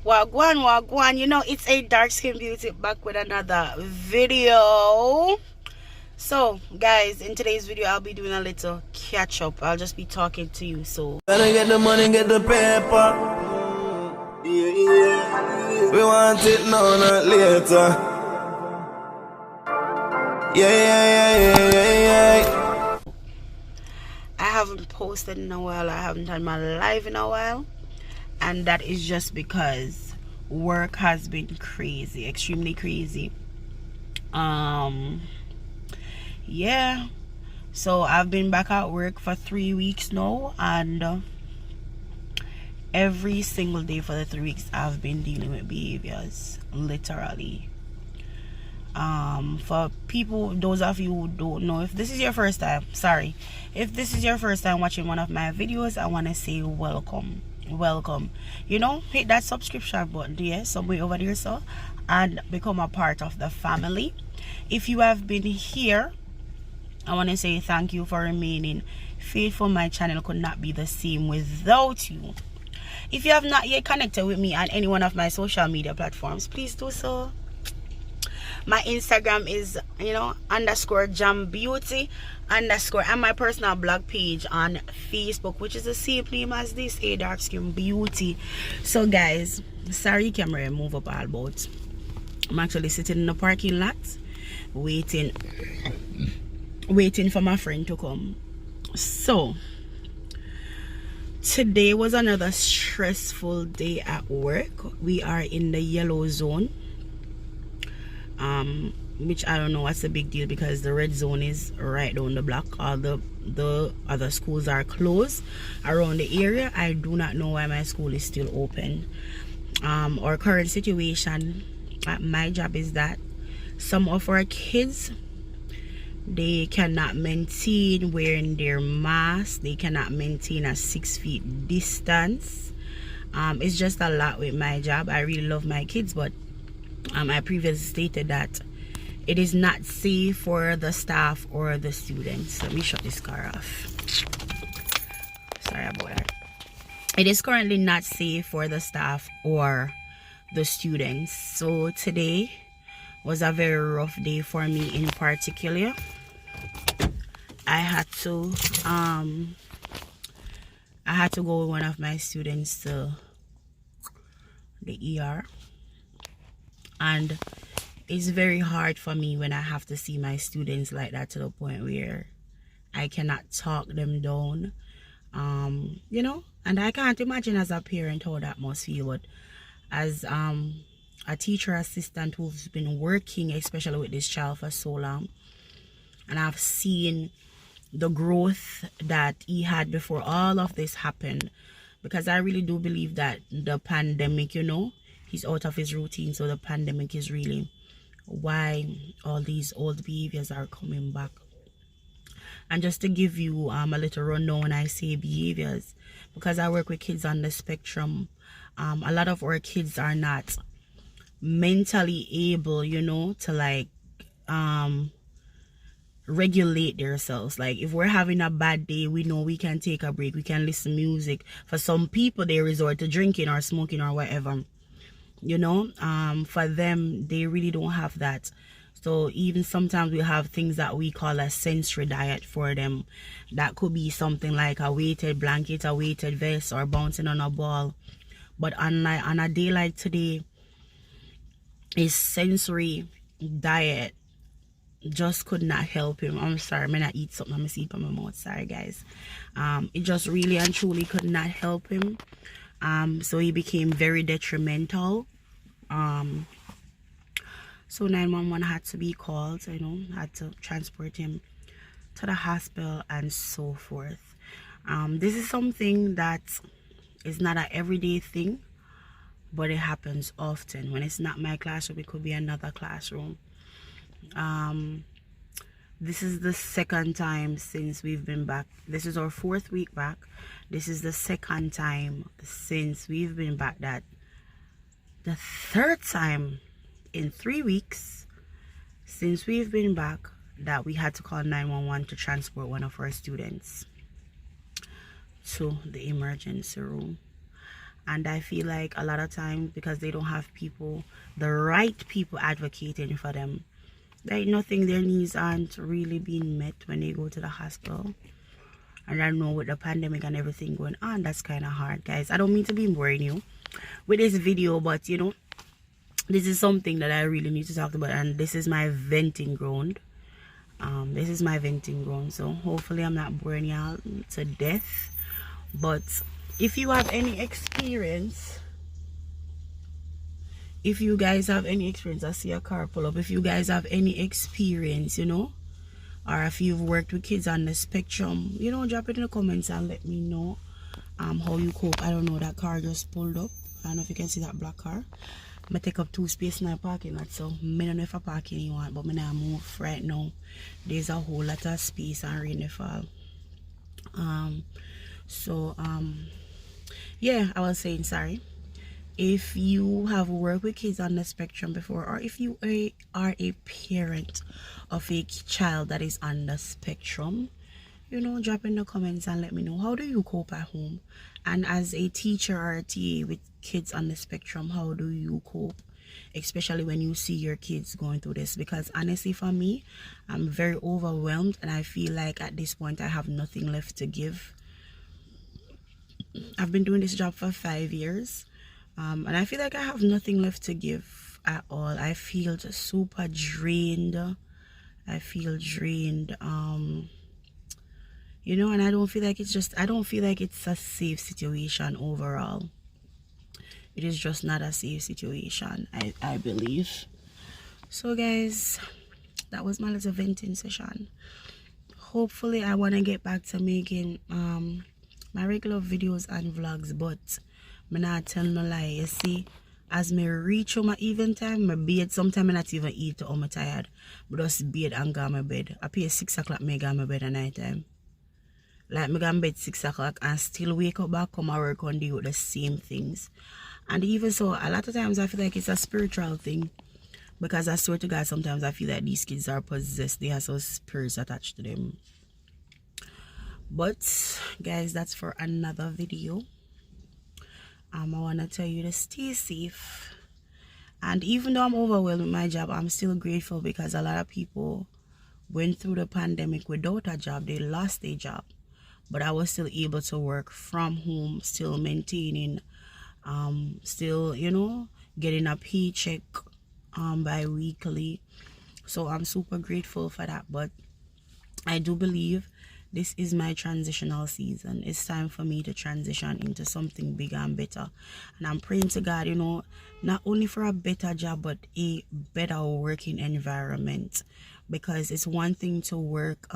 Wagwan, wagwan. You know, it's a dark skin beauty back with another video. So, guys, in today's video, I'll be doing a little catch up. I'll just be talking to you. So, Gotta get the money, get the paper. We want it now, not later. Yeah. I haven't posted in a while. I haven't done my live in a while. And that is just because work has been crazy, extremely crazy. Yeah. So, I've been back at work for 3 weeks now. And every single day for the 3 weeks I've been dealing with behaviors, literally. For people, those of you who don't know, if this is your first time, sorry, if this is your first time watching one of my videos, I want to say welcome. You know, hit that subscription button there somewhere over there, so, and become a part of the family. If you have been here, I want to say thank you for remaining faithful. My channel could not be the same without you. If you have not yet connected with me on any one of my social media platforms, please do so. My Instagram is, _JamBeauty_ and my personal blog page on Facebook, which is the same name as this, A Dark Skin Beauty. So guys, sorry camera move up all about. I'm actually sitting in the parking lot waiting for my friend to come. So today was another stressful day at work. We are in the yellow zone, which I don't know what's the big deal, because the red zone is right down the block. All the other schools are closed around the area. I do not know why my school is still open. Our current situation at my job is that some of our kids, they cannot maintain wearing their masks. They cannot maintain a 6 feet distance. It's just a lot with my job. I really love my kids, but I previously stated that it is not safe for the staff or the students. Let me shut this car off. Sorry about that. It is currently not safe for the staff or the students. So today was a very rough day for me in particular. I had to go with one of my students to the ER, and it's very hard for me when I have to see my students like that, to the point where I cannot talk them down. And I can't imagine as a parent how that must feel, but as a teacher assistant who's been working especially with this child for so long, and I've seen the growth that he had before all of this happened, because I really do believe that the pandemic, he's out of his routine, so the pandemic is really why all these old behaviors are coming back. And just to give you a little rundown when I say behaviors, because I work with kids on the spectrum, a lot of our kids are not mentally able, to regulate themselves. Like, if we're having a bad day, we know we can take a break, we can listen music. For some people, they resort to drinking or smoking or whatever, for them, they really don't have that. So even sometimes we have things that we call a sensory diet for them. That could be something like a weighted blanket, a weighted vest, or bouncing on a ball. But on a day like today, a sensory diet just could not help him. I'm sorry, I'm gonna eat something. I'm gonna see it on my mouth. Sorry guys. It just really and truly could not help him. So he became very detrimental. So 911 had to be called, had to transport him to the hospital and so forth. This is something that is not an everyday thing, but it happens often. When it's not my classroom, it could be another classroom. This is the second time since we've been back. This is our 4th week back. This is the second time since we've been back. That the 3rd time in 3 weeks since we've been back that we had to call 911 to transport one of our students to the emergency room. And I feel like a lot of times, because they don't have people, the right people advocating for them, like nothing, their needs aren't really being met when they go to the hospital. And I know with the pandemic and everything going on, that's kind of hard, guys. I don't mean to be boring you with this video, but you know, this is something that I really need to talk about, and this is my venting ground. This is my venting ground, so hopefully I'm not boring y'all to death. But if you have any experience, if you guys have any experience, I see a car pull up. If you guys have any experience, you know, or if you've worked with kids on the spectrum, you know, drop it in the comments and let me know how you cope. I don't know, that car just pulled up. I don't know if you can see that black car. I take up 2 space in the parking lot, so I don't know if I park anyone, but I not move right now. There's a whole lot of space and rain fall. Yeah, I was saying, sorry. If you have worked with kids on the spectrum before, or if you are a parent of a child that is on the spectrum, you know, drop in the comments and let me know, how do you cope at home? And as a teacher or a TA with kids on the spectrum, how do you cope, especially when you see your kids going through this? Because honestly, for me, I'm very overwhelmed, and I feel like at this point I have nothing left to give. I've been doing this job for 5 years, and I feel like I have nothing left to give at all. I feel just super drained. I feel drained, you know, and I don't feel like it's a safe situation overall. It is just not a safe situation, I believe. So guys, that was my little venting session. Hopefully I want to get back to making my regular videos and vlogs, but I'm not telling no lie. You see, as me reach my even time, my bed, sometimes I not even eat or I'm tired, but just bed and go my bed. I pay 6 o'clock, me go my bed at night time. Like me go to bed 6 o'clock and still wake up back, come and work and do the same things. And even so, a lot of times I feel like it's a spiritual thing, because I swear to God, sometimes I feel like these kids are possessed. They have some spirits attached to them. But guys, that's for another video. I want to tell you to stay safe. And even though I'm overwhelmed with my job, I'm still grateful, because a lot of people went through the pandemic without a job. They lost their job, but I was still able to work from home, still maintaining, still, you know, getting a paycheck bi-weekly. So I'm super grateful for that. But I do believe this is my transitional season. It's time for me to transition into something bigger and better. And I'm praying to God, you know, not only for a better job, but a better working environment. Because it's one thing to work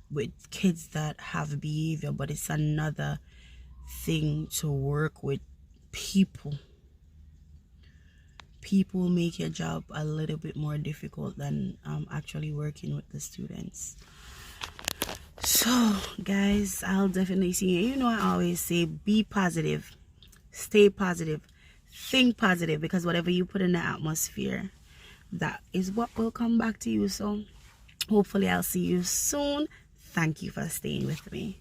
with kids that have behavior, but it's another thing to work with people. People make your job a little bit more difficult than actually working with the students. So guys, I'll definitely see you. You know, I always say, be positive, stay positive, think positive, because whatever you put in the atmosphere, that is what will come back to you. So hopefully I'll see you soon. Thank you for staying with me.